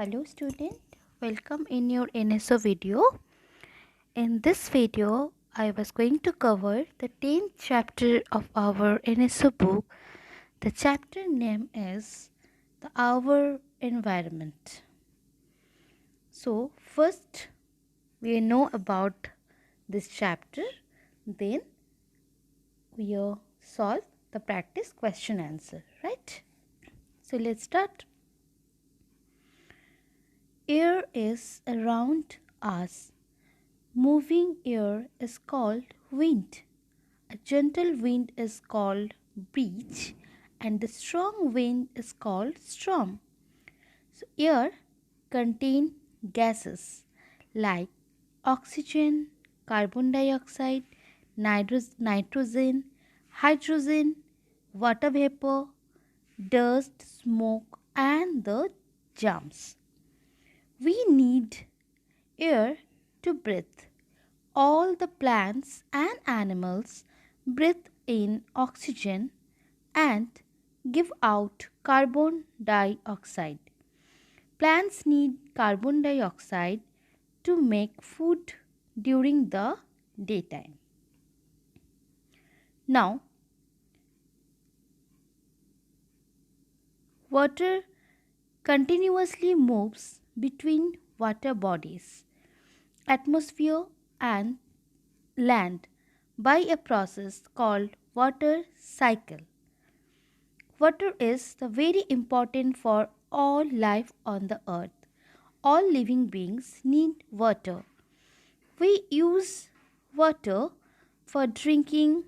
Hello student, welcome in your NSO video. In this video, I was going to cover the 10th chapter of our NSO book. The chapter name is The Our Environment. So first we know about this chapter, then we solve the practice question answer, right? So let's start. Air is around us. Moving air is called wind. A gentle wind is called breeze, and the strong wind is called storm. So air contains gases like oxygen, carbon dioxide, nitrogen, hydrogen, water vapor, dust, smoke, and the germs. We need air to breathe. All the plants and animals breathe in oxygen and give out carbon dioxide. Plants need carbon dioxide to make food during the daytime. Now, water continuously moves between water bodies, atmosphere, and land by a process called water cycle. Water is the very important for all life on the earth. All living beings need water. We use water for drinking,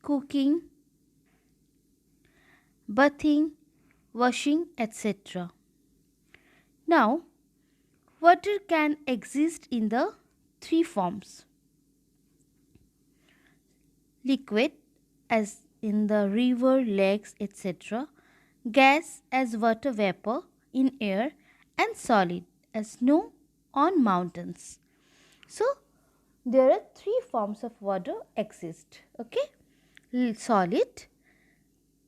cooking, bathing, washing, etc. Now, water can exist in the three forms: liquid, as in the river, lakes, etc., gas as water vapor in air, and solid as snow on mountains. So, there are three forms of water exist. Okay, solid,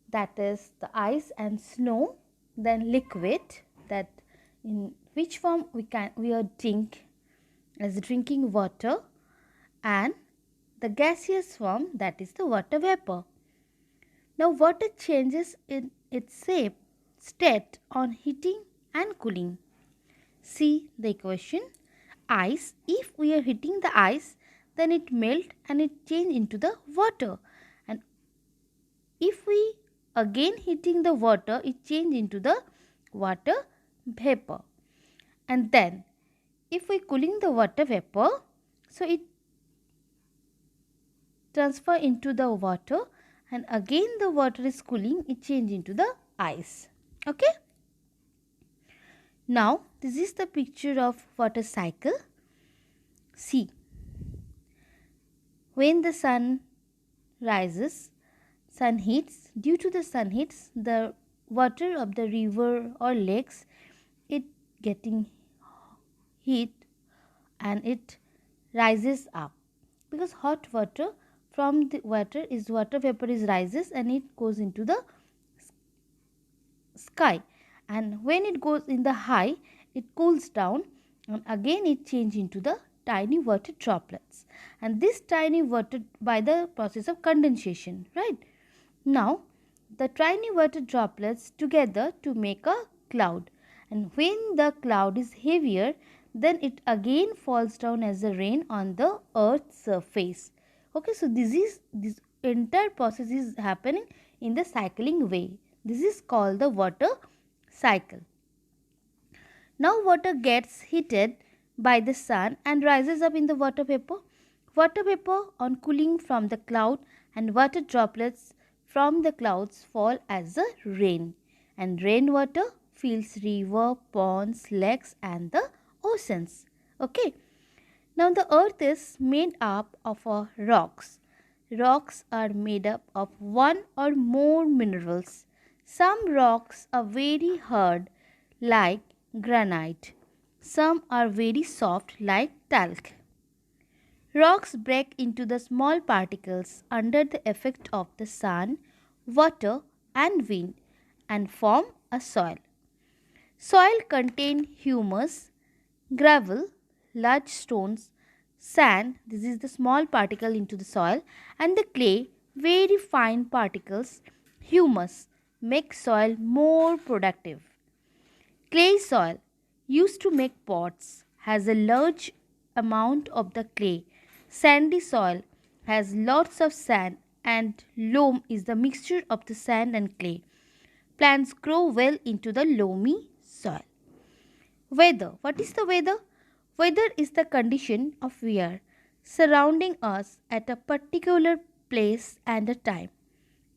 that is the ice and snow, then liquid, that in which form we are drink as drinking water, and the gaseous form, that is the water vapor. Now water changes in its shape, state on heating and cooling. See the equation. Ice, if we are heating the ice, then it melt and it change into the water, and if we again heating the water, it change into the water vapor. And then if we cooling the water vapor, so it transfer into the water, and again the water is cooling, it change into the ice. Okay, now this is the picture of water cycle. See, when the sun rises, sun heats, due to the sun heats, the water of the river or lakes, it getting heat and it rises up, because hot water from the water vapor is rises and it goes into the sky, and when it goes in the high, it cools down, and again it change into the tiny water droplets, and this tiny water by the process of condensation, right? Now the tiny water droplets together to make a cloud, and when the cloud is heavier, then it again falls down as a rain on the earth's surface. Okay, so this entire process is happening in the cycling way. This is called the water cycle. Now water gets heated by the sun and rises up in the water vapor. Water vapor on cooling from the cloud, and water droplets from the clouds fall as the rain, and rainwater fills river, ponds, lakes and the oceans. Okay. Now the earth is made up of rocks. Rocks are made up of one or more minerals. Some rocks are very hard like granite. Some are very soft like talc. Rocks break into the small particles under the effect of the sun, water and wind and form a soil. Soil contain humus, gravel, large stones, sand, this is the small particle into the soil, and the clay, very fine particles, humus, make soil more productive. Clay soil, used to make pots, has a large amount of the clay. Sandy soil has lots of sand, and loam is the mixture of the sand and clay. Plants grow well into the loamy soil. Weather. What is the weather? Weather is the condition of air surrounding us at a particular place and a time.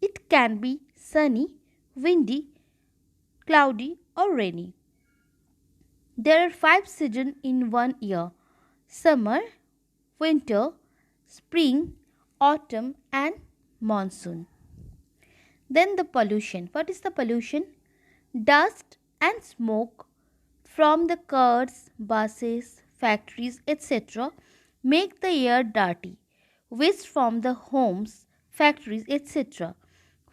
It can be sunny, windy, cloudy, or rainy. There are 5 seasons in one year: summer, winter, spring, autumn, and monsoon. Then the pollution. What is the pollution? Dust and smoke from the cars, buses, factories, etc. make the air dirty. Waste from the homes, factories, etc.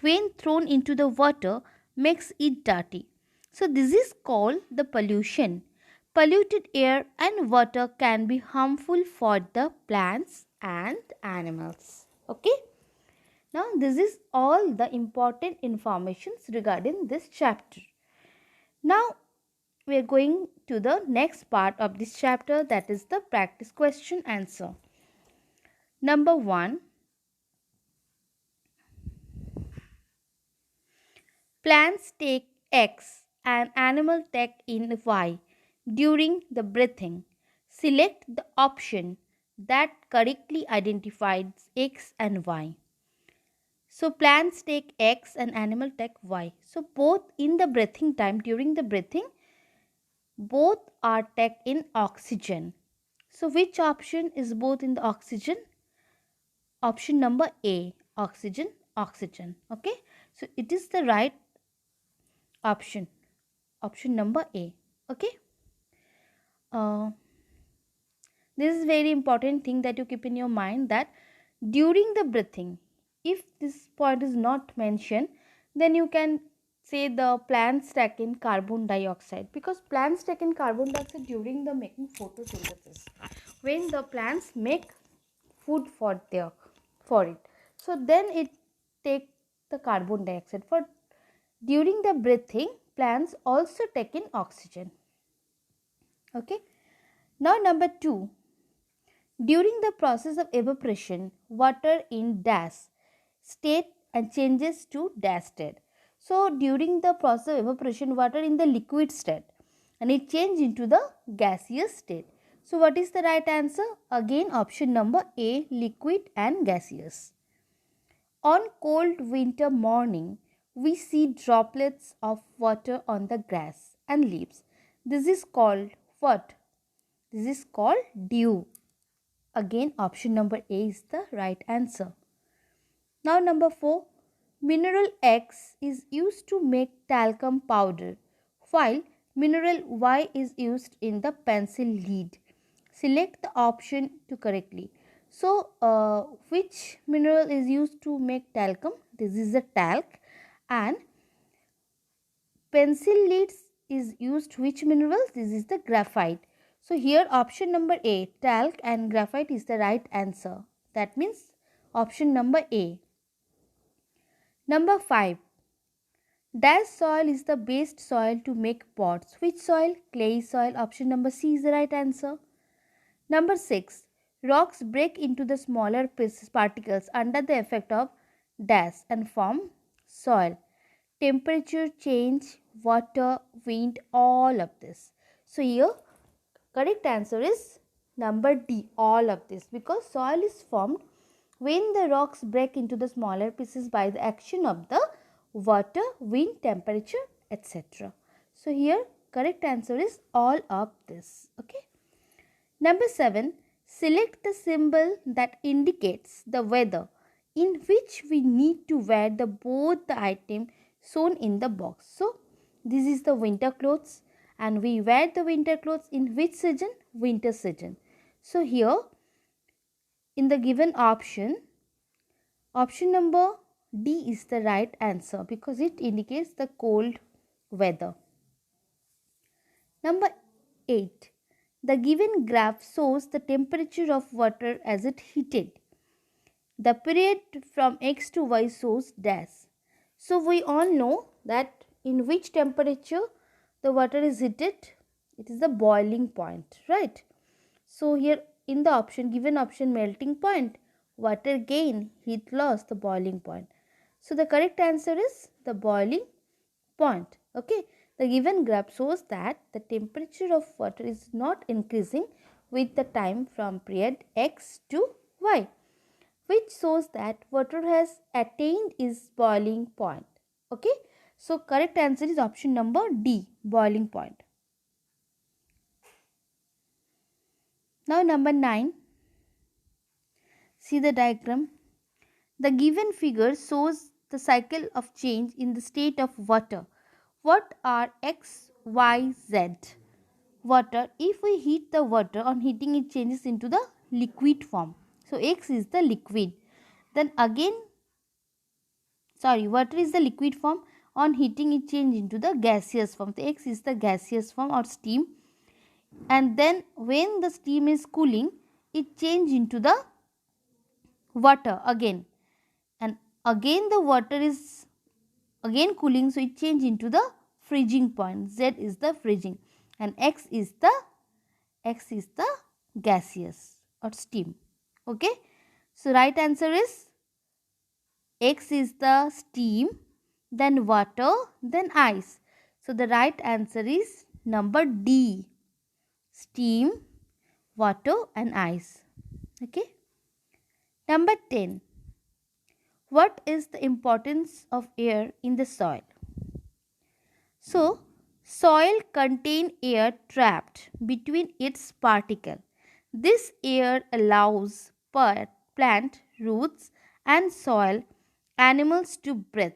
when thrown into the water makes it dirty. So this is called the pollution. Polluted air and water can be harmful for the plants and animals. Okay? Now this is all the important informations regarding this chapter. Now we are going to the next part of this chapter, that is the practice question answer. Number 1. Plants take X and animal take in Y during the breathing. Select the option that correctly identifies X and Y. So plants take X and animal take Y. So both in the breathing time, during the breathing, both are take in oxygen. So which option is both in the oxygen? Option number A, oxygen, oxygen. Okay. So it is the right option. Option number A. Okay. Uh, this is very important thing that you keep in your mind, that during the breathing, if this point is not mentioned, then you can say the plants take in carbon dioxide, because plants take in carbon dioxide during the making photosynthesis, when the plants make food for it, so then it take the carbon dioxide. For during the breathing, plants also take in oxygen. Okay. Now number 2, during the process of evaporation, water in dash state and changes to dash state. So during the process of evaporation, water in the liquid state and it changes into the gaseous state. So what is the right answer? Again option number A, liquid and gaseous. On cold winter morning, we see droplets of water on the grass and leaves. This is called what? This is called dew. Again option number A is the right answer. Now number 4, mineral X is used to make talcum powder, while mineral Y is used in the pencil lead. Select the option to correctly. So which mineral is used to make talcum? This is the talc. And pencil leads is used which mineral? This is the graphite. So here option number A, talc and graphite is the right answer. That means option number A. Number 5. Dash soil is the best soil to make pots. Which soil? Clay soil. Option number C is the right answer. Number 6. Rocks break into the smaller particles under the effect of dash and form soil. Temperature change, water, wind, all of this. So here correct answer is number D, all of this, because soil is formed when the rocks break into the smaller pieces by the action of the water, wind, temperature, etc. So here correct answer is all of this. Okay. Number 7, select the symbol that indicates the weather in which we need to wear the both the item shown in the box. So this is the winter clothes, and we wear the winter clothes in which season? Winter season. So here in the given option, option number D is the right answer, because it indicates the cold weather. Number 8. The given graph shows the temperature of water as it heated. The period from x to y shows dash. So we all know that in which temperature the water is heated, it is the boiling point, right? So here in the option, given option, melting point, water gain, heat loss, the boiling point. So the correct answer is the boiling point. Okay, the given graph shows that the temperature of water is not increasing with the time from period x to y, which shows that water has attained its boiling point. Okay, so correct answer is option number D, boiling point. Now number 9, see the diagram. The given figure shows the cycle of change in the state of water. What are x, y, z? Water, if we heat the water, on heating it changes into the liquid form. So x is the liquid. Then again, water is the liquid form. On heating it changes into the gaseous form. So x is the gaseous form or steam. And then when the steam is cooling, it changes into the water again. And again the water is again cooling, so it changes into the freezing point. Z is the freezing and x is the gaseous or steam. Okay, so right answer is x is the steam, then water, then ice. So the right answer is number D, steam, water and ice. Okay, number 10. What is the importance of air in the soil? So, soil contains air trapped between its particles. This air allows plant roots and soil animals to breathe.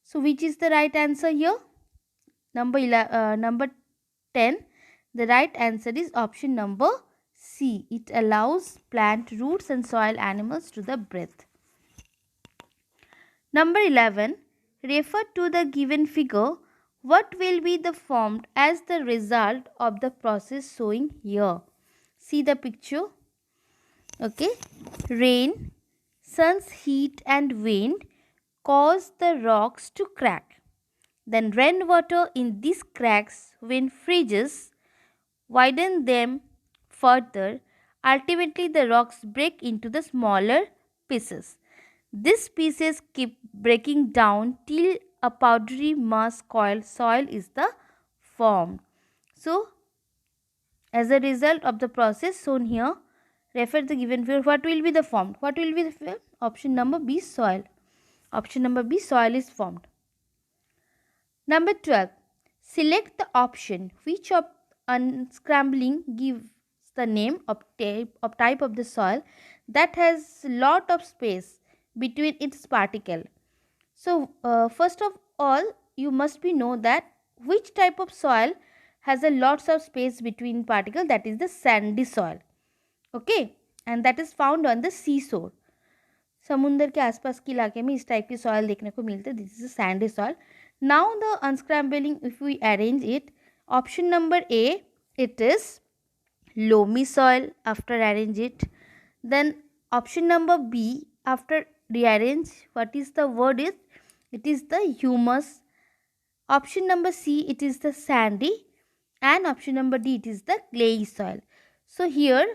So, which is the right answer here? Number 10. The right answer is option number C. It allows plant roots and soil animals to the breath. Number 11. Refer to the given figure. What will be the formed as the result of the process showing here? See the picture. Okay. Rain, sun's heat and wind cause the rocks to crack. Then rainwater in these cracks, when freezes, widen them further. Ultimately, the rocks break into the smaller pieces. These pieces keep breaking down till a powdery mass soil is the formed. So, as a result of the process shown here, refer the given figure. What will be the formed? What will be the formed? Option number B, soil. Option number B, soil is formed. Number 12. Select the option which of unscrambling gives the name of type of the soil that has lot of space between its particle. So first of all, you must be know that which type of soil has a lots of space between particle, that is the sandy soil. Okay, and that is found on the seashore. समुंदर के आसपास के इलाके में इस type की soil देखने को मिलते हैं. This is a sandy soil. Now the unscrambling, if we arrange it, option number A, it is loamy soil after arrange it. Then option number B, after rearrange, what is the word is, it is the humus. Option number C, it is the sandy, and option number D, it is the clayey soil. So here,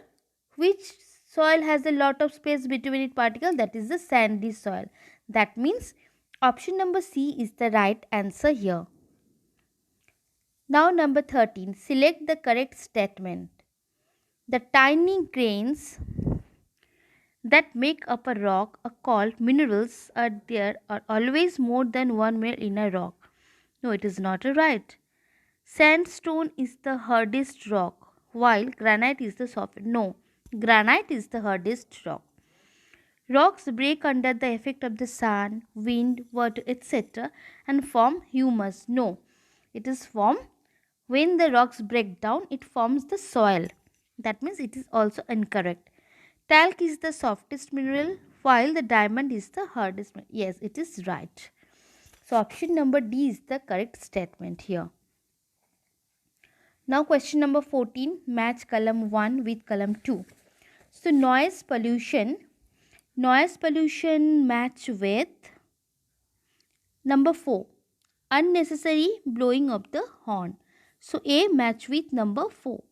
which soil has a lot of space between its particles? That is the sandy soil. That means option number C is the right answer here. Now number 13, select the correct statement. The tiny grains that make up a rock are called minerals. There are always more than one mineral in a rock. No, it is not right. Sandstone is the hardest rock, while granite is the softest. No, granite is the hardest rock. Rocks break under the effect of the sun, wind, water, etc. and form humus. No, it is formed when the rocks break down, it forms the soil. That means it is also incorrect. Talc is the softest mineral, while the diamond is the hardest mineral. Yes, it is right. So option number D is the correct statement here. Now question number 14, match column 1 with column 2. So noise pollution match with number 4, unnecessary blowing of the horn. So A match with number 4.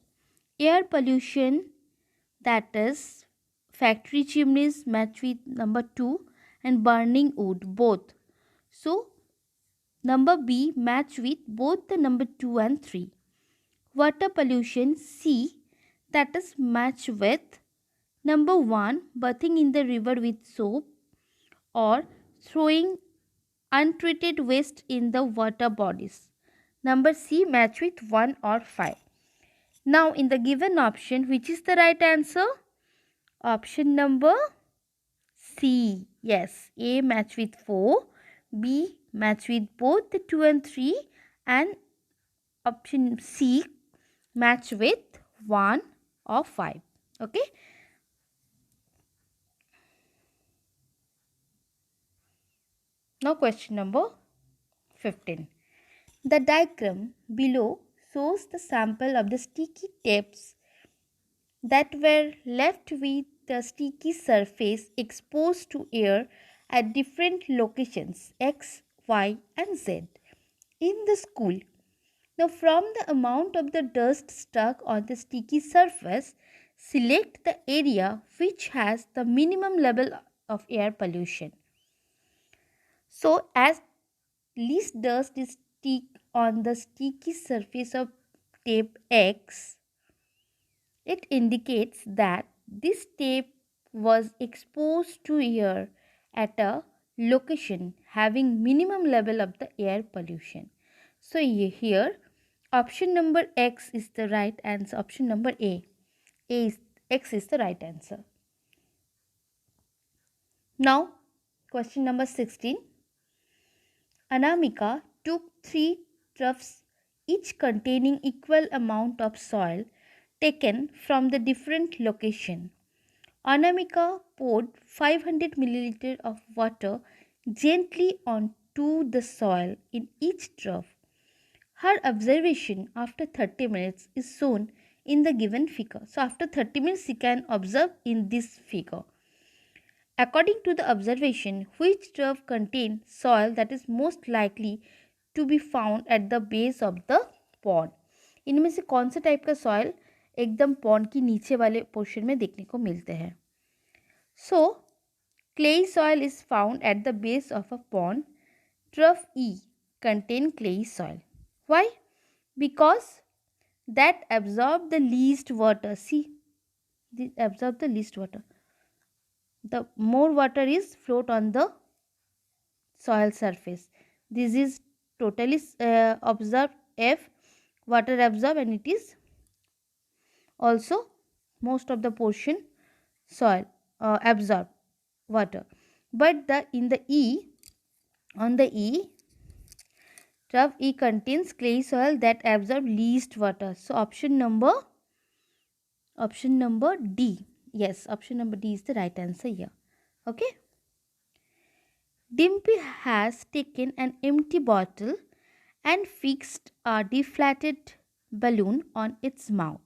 Air pollution, that is factory chimneys, match with number 2, and burning wood both. So number B match with both the number 2 and 3. Water pollution C, that is match with number 1, bathing in the river with soap or throwing untreated waste in the water bodies. Number C match with 1 or 5. Now in the given option, which is the right answer? Option number C. Yes, A match with 4, B match with both the 2 and 3, and option C match with 1 or 5. Okay. Now question number 15. The diagram below shows the sample of the sticky tapes that were left with the sticky surface exposed to air at different locations X, Y and Z in the school. Now from the amount of the dust stuck on the sticky surface, select the area which has the minimum level of air pollution. So as least dust is stick on the sticky surface of tape X, it indicates that this tape was exposed to air at a location having minimum level of the air pollution. So here option number X is the right answer. Option number A is X is the right answer. Now question number 16. Anamika took 3 troughs each containing equal amount of soil taken from the different location. Anamika poured 500 milliliter of water gently onto the soil in each trough. Her observation after 30 minutes is shown in the given figure. So after 30 minutes she can observe in this figure. According to the observation, which trough contains soil that is most likely to be found at the base of the pond? इनमें से कौन से type का soil एकदम pond की नीचे वाले portion में देखने को मिलते हैं? So, clay soil is found at the base of a pond. Trough E contain clay soil. Why? Because that absorb the least water. See, they absorb the least water. The more water is float on the soil surface. This is totally absorbed F, water absorb, and it is also most of the portion soil absorb water. But in the E, on the E, trough E contains clay soil that absorb least water. So option number D. Yes, option number D is the right answer here. Okay. Dimpy has taken an empty bottle and fixed a deflated balloon on its mouth.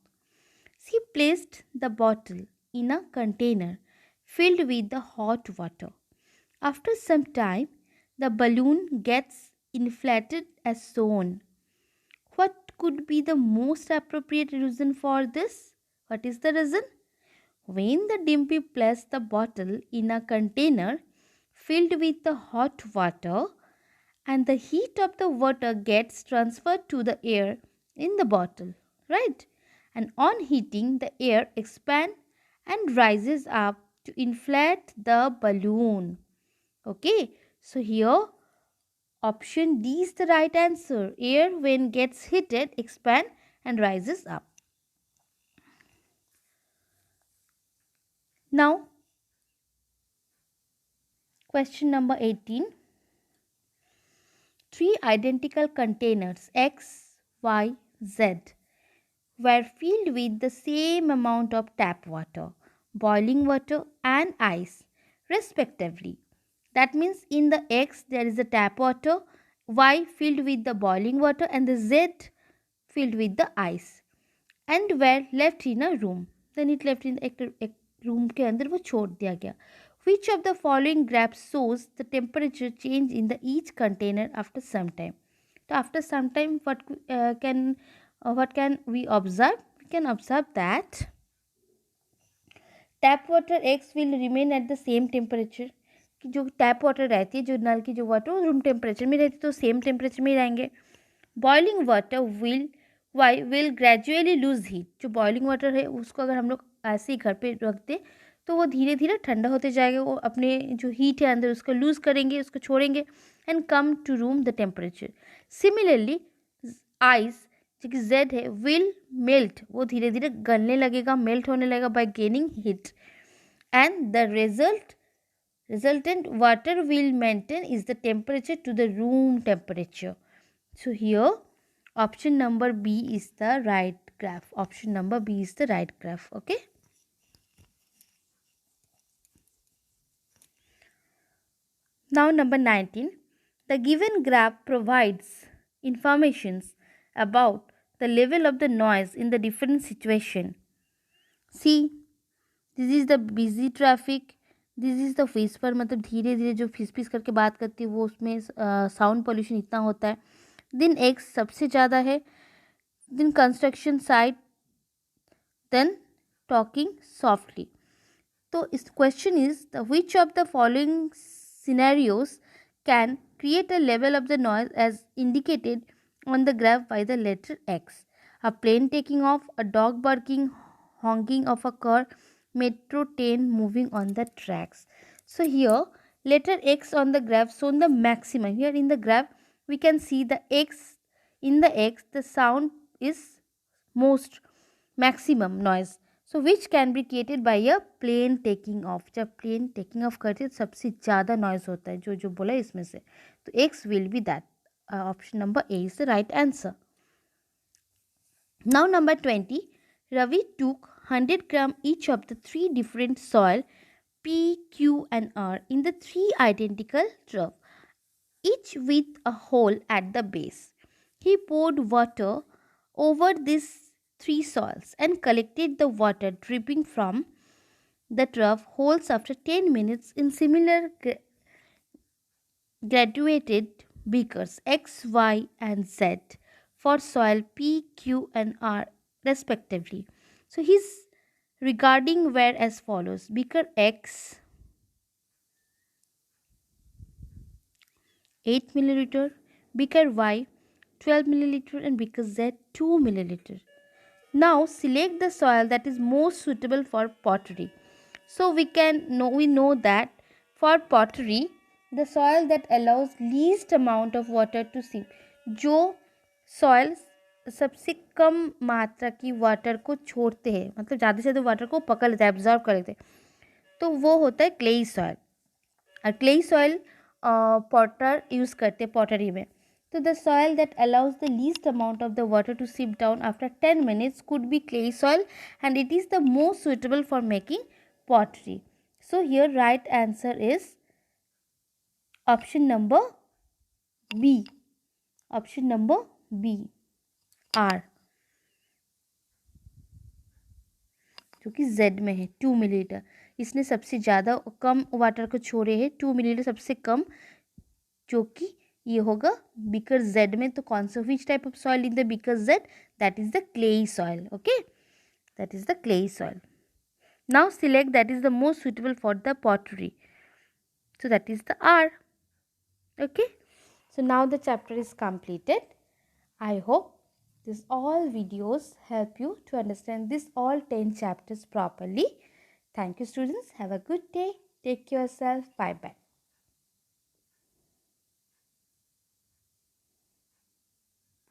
She placed the bottle in a container filled with the hot water. After some time, the balloon gets inflated as shown. What could be the most appropriate reason for this? What is the reason? When the Dimpy placed the bottle in a container filled with the hot water, and the heat of the water gets transferred to the air in the bottle, right? And on heating, the air expands and rises up to inflate the balloon. Okay, so here option D is the right answer. Air when gets heated expand and rises up. Now question number 18. 3 identical containers X, Y, Z were filled with the same amount of tap water, boiling water and ice respectively. That means in the X there is the tap water, Y filled with the boiling water, and the Z filled with the ice and were left in a room. Then it left in एक room के अंदर वो छोड़ दिया गया. Which of the following graphs shows the temperature change in the each container after some time? So after some time, what can we observe? We can observe that tap water X will remain at the same temperature. कि जो tap water रहती है, जो नल की जो water room temperature में रहती है तो सेम टेम्परेचर में ही रहेंगे. Boiling water will gradually lose heat. जो बॉइलिंग वाटर है उसको अगर हम लोग ऐसे ही घर पे रख दें तो वो धीरे धीरे ठंडा होते जाएगा. वो अपने जो हीट है अंदर उसको लूज करेंगे, उसको छोड़ेंगे and come to room the temperature. Similarly ice जो कि जेड है विल मेल्ट. वो धीरे धीरे गलने लगेगा, मेल्ट होने लगेगा bye gaining heat and the resultant water will maintain is the temperature to the room temperature. So here option number B is the right graph. Option number B is the right graph. Okay. Now number 19. The given graph provides informations about the level of the noise in the different situation. See, this is the busy traffic. This is the whisper, मतलब धीरे धीरे जो फिस करके बात करती है वो उसमें साउंड पोल्यूशन इतना होता है. दिन एक्स सबसे ज़्यादा है, दिन construction site, then talking softly. तो इस question is the which of the following scenarios can create a level of the noise as indicated on the graph by the letter X. A plane taking off, a dog barking, honking of a car, metro train moving on the tracks. So here letter X on the graph shown the maximum. Here in the graph we can see the X. In the X the sound is most maximum noise. So which can be created by a plane taking off. जब plane taking off करते हैं सबसे ज़्यादा noise होता है जो बोला इसमें से. तो X will be that. Option number A is the right answer. Now number 20. Ravi took 100 gram each of the three different soil P, Q and R in the three identical trough, each with a hole at the base. He poured water over these three soils and collected the water dripping from the trough holes after 10 minutes in similar graduated beakers X, Y and Z for soil P, Q and R respectively. So his regarding were as follows. Beaker X 8 milliliter, beaker Y 12 milliliter and beaker Z 2 milliliter. Now select the soil that is most suitable for pottery. So we know that for pottery the soil that allows least amount of water to seep. जो soil सबसे कम मात्रा की water को छोड़ते हैं, मतलब ज़्यादा से ज़्यादा वाटर को पकड़ लेते हैं, एब्जॉर्ब कर लेते हैं, तो वो होता है क्लेई सॉइल. और क्लेई सॉइल पॉटर यूज़ करते हैं पॉटरी में. So the soil that allows the least amount of the water to seep down after 10 minutes could be clay soil and it is the most suitable for making pottery. So here right answer is option number B. Option number B. R. जो कि Z में है 2 millilitre. इसने सबसे ज़्यादा कम water को छोड़े है 2 मिलीलीटर सबसे कम, जो कि ये होगा बीकर जेड में. तो कौन सा which type of soil in the beaker Z? That is the clayey soil. Okay, that is the clayey soil. Now select that is the most suitable for the pottery. So that is the R. Okay, so now the chapter is completed. I hope this all videos help you to understand this all 10 chapters properly. Thank you students. Have a good day. Take care yourself. Bye bye.